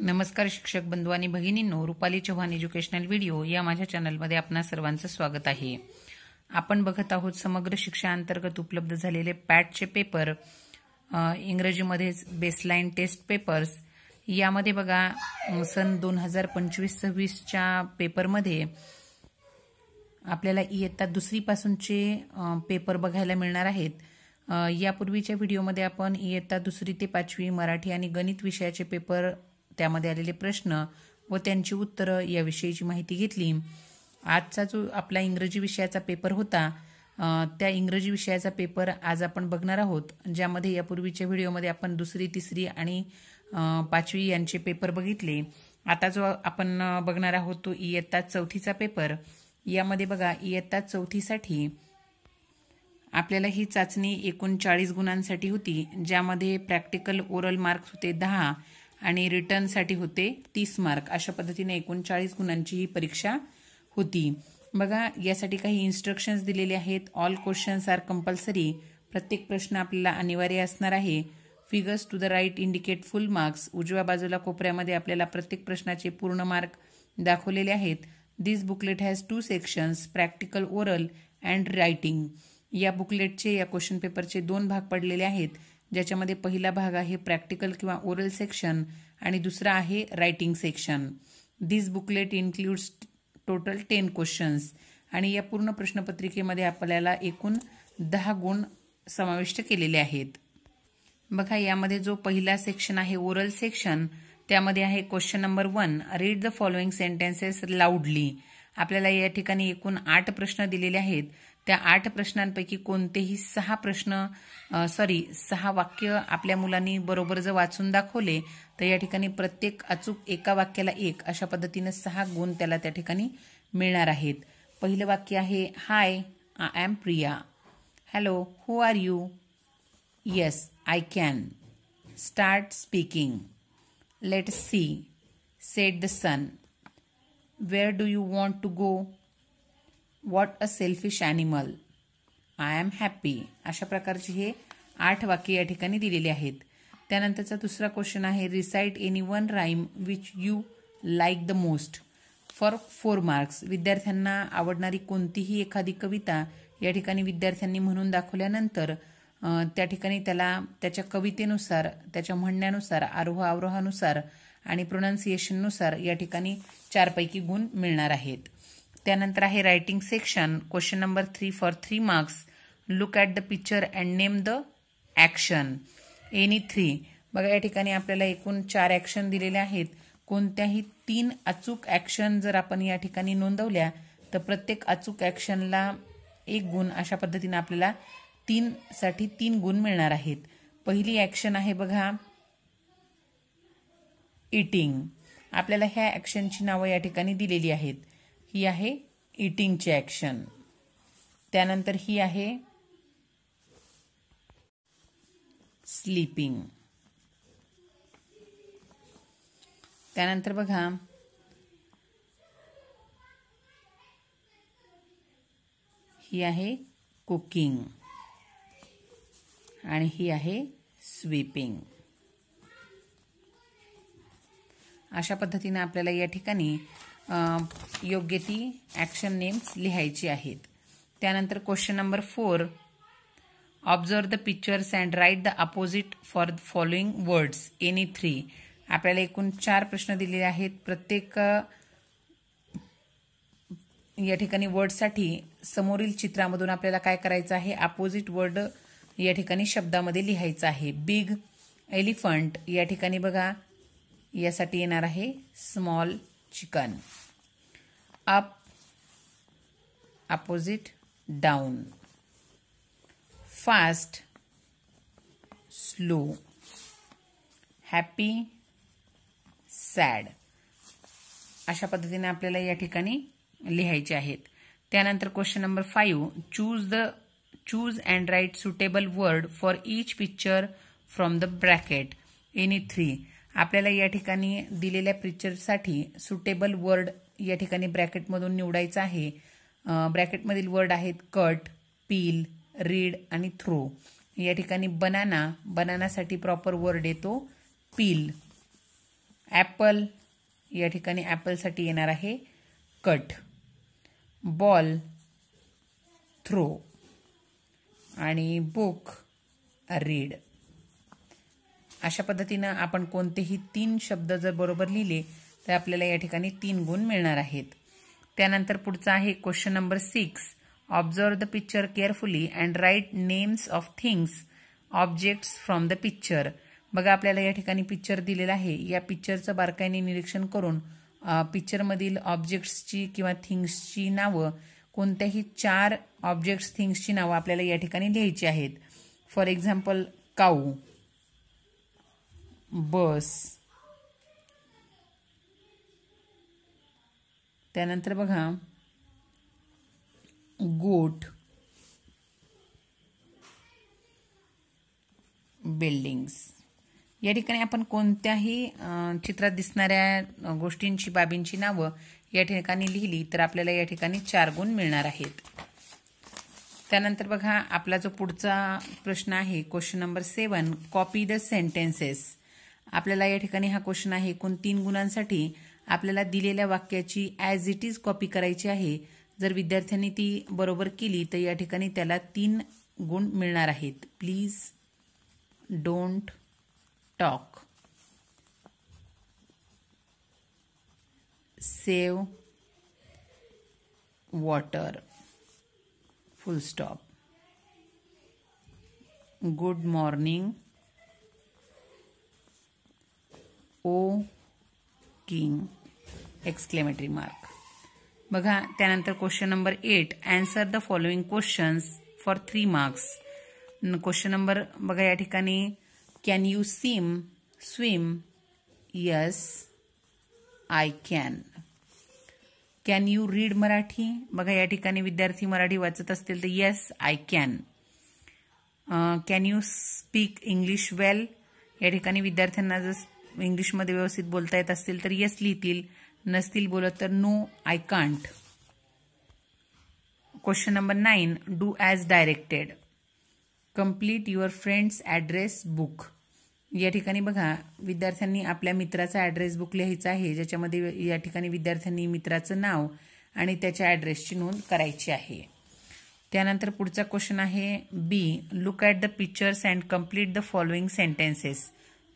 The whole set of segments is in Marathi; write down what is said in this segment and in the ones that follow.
नमस्कार शिक्षक बंधू आणि भगिनींनो, रुपाली चव्हाण एज्युकेशनल व्हिडिओ या माझ्या चॅनलमध्ये आपणा सर्वांचं स्वागत आहे। आपण बघत आहोत समग्र शिक्षा अंतर्गत उपलब्ध झालेले पॅटचे पेपर, इंग्रजीमध्ये बेसलाइन टेस्ट पेपर्स। यामध्ये बघा सन 2025-26 च्या पेपरमध्ये आपल्याला इयत्ता दुसरी पासूनचे पेपर बघायला मिळणार आहेत। यापूर्वीच्या व्हिडिओमध्ये आपण इयत्ता दुसरी ते पाचवी मराठी आणि गणित विषयाचे पेपर, त्यामध्ये आलेले प्रश्न व त्यांची उत्तरं याविषयीची माहिती घेतली। आजचा जो आपला इंग्रजी विषयाचा पेपर होता, त्या इंग्रजी विषयाचा पेपर आज आपण बघणार आहोत, ज्यामध्ये यापूर्वीच्या व्हिडिओमध्ये आपण दुसरी, तिसरी आणि पाचवी यांचे पेपर बघितले। आता जो आपण बघणार आहोत तो इयत्ता चौथीचा पेपर। यामध्ये बघा इयत्ता चौथीसाठी आपल्याला ही चाचणी एकूण 40 गुणांसाठी होती, ज्यामध्ये प्रॅक्टिकल ओरल मार्क्स होते 10 आणि रिटर्नसाठी होते 30 मार्क। अशा पद्धतीने एकूण 40 गुणांची ही परीक्षा होती। बघा यासाठी काही इन्स्ट्रक्शन्स दिलेले आहेत। ऑल क्वेश्चन्स आर कंपल्सरी, प्रत्येक प्रश्न आपल्याला अनिवार्य असणार आहे। Figures to the right indicate full marks, उजव्या बाजूला कोपऱ्यामध्ये आपल्याला प्रत्येक प्रश्नाचे पूर्ण मार्क दाखवलेले आहेत। This booklet has 2 sections, practical oral and writing. या बुकलेटचे, या क्वेश्चन पेपरचे 2 भाग पडलेले आहेत, ज्याच्यामध्ये पहिला भाग आहे प्रॅक्टिकल किंवा ओरल सेक्शन आणि दुसरा आहे रायटिंग सेक्शन। दिस बुकलेट इन्क्लूड्स टोटल 10 क्वेश्चन्स आणि या पूर्ण प्रश्नपत्रिकेमध्ये आपल्याला एकूण 10 गुण समाविष्ट केलेले आहेत। बघा यामध्ये जो पहिला सेक्शन आहे ओरल सेक्शन, त्यामध्ये आहे question number 1, read the following sentences लाऊडली। आपल्याला या ठिकाणी एकूण 8 प्रश्न दिलेले आहेत। त्या 8 प्रश्नांपैकी कोणतेही 6 वाक्य आपल्या मुलांनी बरोबर जर वाचून दाखवले तर या ठिकाणी प्रत्येक अचूक एका वाक्याला 1 अशा पद्धतीने 6 गुण त्याला त्या ठिकाणी मिळणार आहेत। पहिलं वाक्य आहे, hi I am Priya. Hello who are you? Yes I can. Start speaking. Let's see. Set the sun. Where do you want to go? What a selfish animal? I am happy. अशा प्रकारचे हे 8 वाक्य या ठिकाणी दिलेले आहेत। त्यानंतरचा दुसरा क्वेश्चन आहे, recite any one rhyme which you like the most for 4 marks. विद्यार्थ्यांना आवडणारी कोणतीही एखादी कविता या ठिकाणी विद्यार्थ्यांनी म्हणून दाखवल्यानंतर त्या ठिकाणी त्याला त्याच्या कवितेनुसार, त्याच्या म्हणण्यानुसार, आरोह अवरोहानुसार आणि प्रोनाउन्सिएशननुसार या ठिकाणी 4 पैकी गुण मिळणार आहेत। त्यानंतर आहे writing section, question number 3 for 3 marks. Look at the picture and name the action. Any 3। बघा या ठिकाणी आपल्याला एकूण 4 ॲक्शन दिलेले आहेत। कोणत्याही 3 अचूक ॲक्शन जर आपण या ठिकाणी नोंदवल्या तर प्रत्येक अचूक ॲक्शनला 1 गुण, अशा पद्धतीने आपल्याला 3 साठी 3 गुण मिळणार आहेत। पहिली ॲक्शन आहे बघा इटिंग। आपल्याला ह्या ॲक्शनची नावं या ठिकाणी दिलेली आहेत। ही आहे इटिंगची ॲक्शन। त्यानंतर ही आहे स्लीपिंग। त्यानंतर बघा ही आहे कुकिंग आणि ही आहे स्वीपिंग। अशा पद्धतीने आपल्याला या ठिकाणी योग्य ती ॲक्शन नेम्स लिहायची आहेत। त्यानंतर question number 4, observe the pictures and write the opposite for the following words. Any 3। आपल्याला एकूण 4 प्रश्न दिलेले आहेत। प्रत्येक या ठिकाणी वर्डसाठी समोरील चित्रामधून आपल्याला काय करायचं आहे, अपोजिट वर्ड या ठिकाणी शब्दामध्ये लिहायचं आहे। बिग एलिफंट या ठिकाणी बघा यासाठी येणार आहे small chicken. Up opposite down. Fast slow. Happy sad. अशा पद्धतीने आपल्याला या ठिकाणी लिहायचे आहेत। त्यानंतर question number 5, choose and write suitable word for each picture from the bracket. Any 3। आपल्याला या ठिकाणी दिलेल्या पिक्चरसाठी सुटेबल वर्ड या ठिकाणी ब्रॅकेटमधून निवडायचा आहे। ब्रॅकेटमधील वर्ड आहेत कट, पील, रीड आणि थ्रो। या ठिकाणी बनानासाठी प्रॉपर वर्ड येतो पील। ॲपल, या ठिकाणी ॲपलसाठी येणार आहे कट. Ball, throw. आणि बुक, रीड. अशा पद्धतीनं आपण कोणतेही 3 शब्द जर बरोबर लिहिले तर आपल्याला या ठिकाणी 3 गुण मिळणार आहेत. त्यानंतर पुढचा आहे question number 6. Observe the picture carefully and write names of things, objects from the picture. बघा आपल्याला या ठिकाणी पिक्चर दिलेला आहे. या पिक्चरचं बारकाईने निरीक्षण करून पिक्चरमधील ऑब्जेक्ट्सची किंवा थिंग्सची नावं, कोणत्याही 4 ऑब्जेक्ट्स थिंग्सची नावं आपल्याला या ठिकाणी लिहायची आहेत. फॉर एक्झाम्पल काऊ, बस. त्यानंतर बघा गोट, बिल्डिंग्स. या ठिकाणी आपण कोणत्याही चित्रात दिसणाऱ्या गोष्टींची, बाबींची नावं या ठिकाणी लिहिली तर आपल्याला या ठिकाणी 4 गुण मिळणार आहेत. त्यानंतर बघा आपला जो पुढचा प्रश्न आहे question number 7. Copy the sentences. आपल्याला या ठिकाणी हा क्वेश्चन आहे. एकूण 3 गुणांसाठी आपल्याला दिलेल्या वाक्याची ॲज इट इज कॉपी करायची आहे. जर विद्यार्थ्यांनी ती बरोबर केली तर या ठिकाणी त्याला 3 गुण मिळणार आहेत. Please don't talk, save water, full stop, good morning, O king, exclamatory mark. बघा त्यानंतर question number 8. Answer the following questions for 3 marks. Question number बघा या ठिकाणी can you swim? Yes I can. Can you read Marathi? बघा या ठिकाणी विद्यार्थी मराठी वाचत असतील तर yes I can. Can you speak English well? या ठिकाणी विद्यार्थ्यांना जर इंग्लिशमध्ये व्यवस्थित बोलता येत असतील तर येस लिहितील, नसतील बोलत तर no I can't. Question number 9. Do as directed. Complete your friends address book. या ठिकाणी बघा विद्यार्थ्यांनी आपल्या मित्राचा ॲड्रेस बुक लिहायचा आहे, ज्याच्यामध्ये या ठिकाणी विद्यार्थ्यांनी मित्राचं नाव आणि त्याच्या ॲड्रेसची नोंद करायची आहे. त्यानंतर पुढचा क्वेश्चन आहे B. Look at the pictures and complete the following sentences.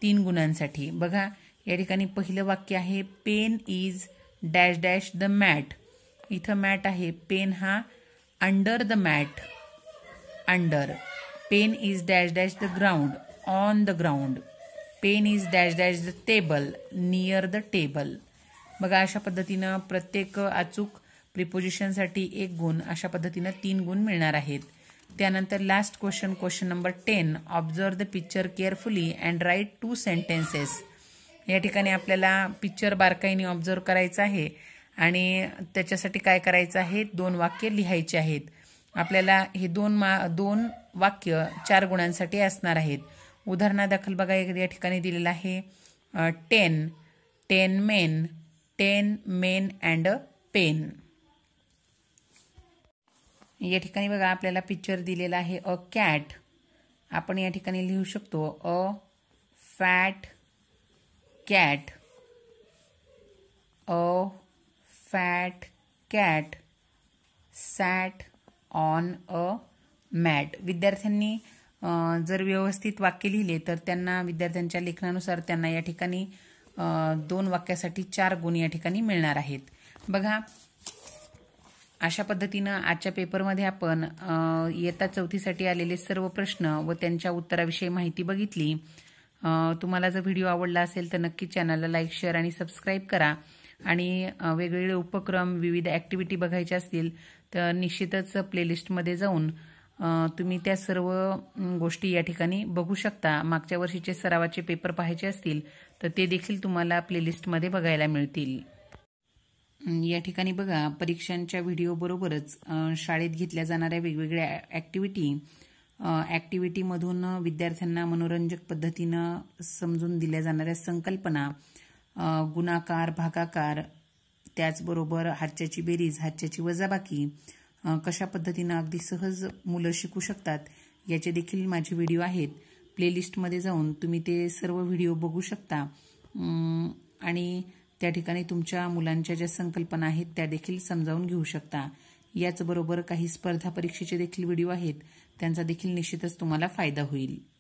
3 गुणांसाठी बघा या ठिकाणी पहिलं वाक्य आहे pen is dash dash the mat. इथं मॅट आहे, पेन हा under the mat, under. Pen is dash dash the ground, on the ground. Pen is dash dash the table, near the table. बघा अशा पद्धतीनं प्रत्येक अचूक प्रिपोजिशनसाठी 1 गुण, अशा पद्धतीनं 3 गुण मिळणार आहेत. त्यानंतर last question number 10. Observe the picture carefully and write 2 sentences. या ठिकाणी आपल्याला पिक्चर बारकाईने ऑब्झर्व करायचं आहे आणि त्याच्यासाठी काय करायचं आहे, 2 वाक्य लिहायची आहेत. आपल्याला हे 2 वाक्य 4 गुणांसाठी असणार आहेत. उदाहरणादाखल बघा या ठिकाणी दिलेलं आहे 10 men, 10 men and a pen. या ठिकाणी बघा आपल्याला पिक्चर दिलेला आहे अ कॅट. आपण या ठिकाणी लिहू शकतो a fat cat, a fat cat sat on a mat. विद्यार्थ्यांनी जर व्यवस्थित वाक्य लिहिले तर त्यांना विद्यार्थ्यांच्या लेखनानुसार त्यांना या ठिकाणी 2 वाक्यासाठी 4 गुण या ठिकाणी मिळणार आहेत. बघा अशा पद्धतीनं आजच्या पेपरमध्ये आपण इयत्ता 4थीसाठी आलेले सर्व प्रश्न व त्यांच्या उत्तराविषयी माहिती बघितली. तुम्हाला जर व्हिडिओ आवडला असेल तर नक्की चॅनलला लाईक, शेअर आणि सबस्क्राईब करा. आणि वेगवेगळे उपक्रम, विविध ॲक्टिव्हिटी बघायच्या असतील तर निश्चितच प्लेलिस्टमध्ये जाऊन तुम्ही त्या सर्व गोष्टी या ठिकाणी बघू शकता. मागच्या वर्षीचे सरावाचे पेपर पाहायचे असतील तर ते देखील तुम्हाला प्लेलिस्टमध्ये बघायला मिळतील. या ठिकाणी बघा परीक्षांच्या व्हिडिओबरोबरच शाळेत घेतल्या जाणाऱ्या वेगवेगळ्या ॲक्टिव्हिटीमधून विद्यार्थ्यांना मनोरंजक पद्धतीनं समजून दिल्या जाणाऱ्या संकल्पना, गुणाकार, भागाकार, त्याचबरोबर हातच्याची बेरीज, हातच्याची वजाबाकी कशा पद्धतीनं अगदी सहज मुलं शिकू शकतात याचे देखील माझे व्हिडिओ आहेत. प्लेलिस्टमध्ये जाऊन तुम्ही ते सर्व व्हिडिओ बघू शकता. आणि त्या ठिकाणी तुमच्या मुलांच्या ज्या संकल्पना आहेत त्या देखील समजावून घेऊ शकता. याचबरोबर काही स्पर्धा परीक्षेचे देखील व्हिडिओ आहेत, त्यांचा देखील निश्चितच तुम्हाला फायदा होईल.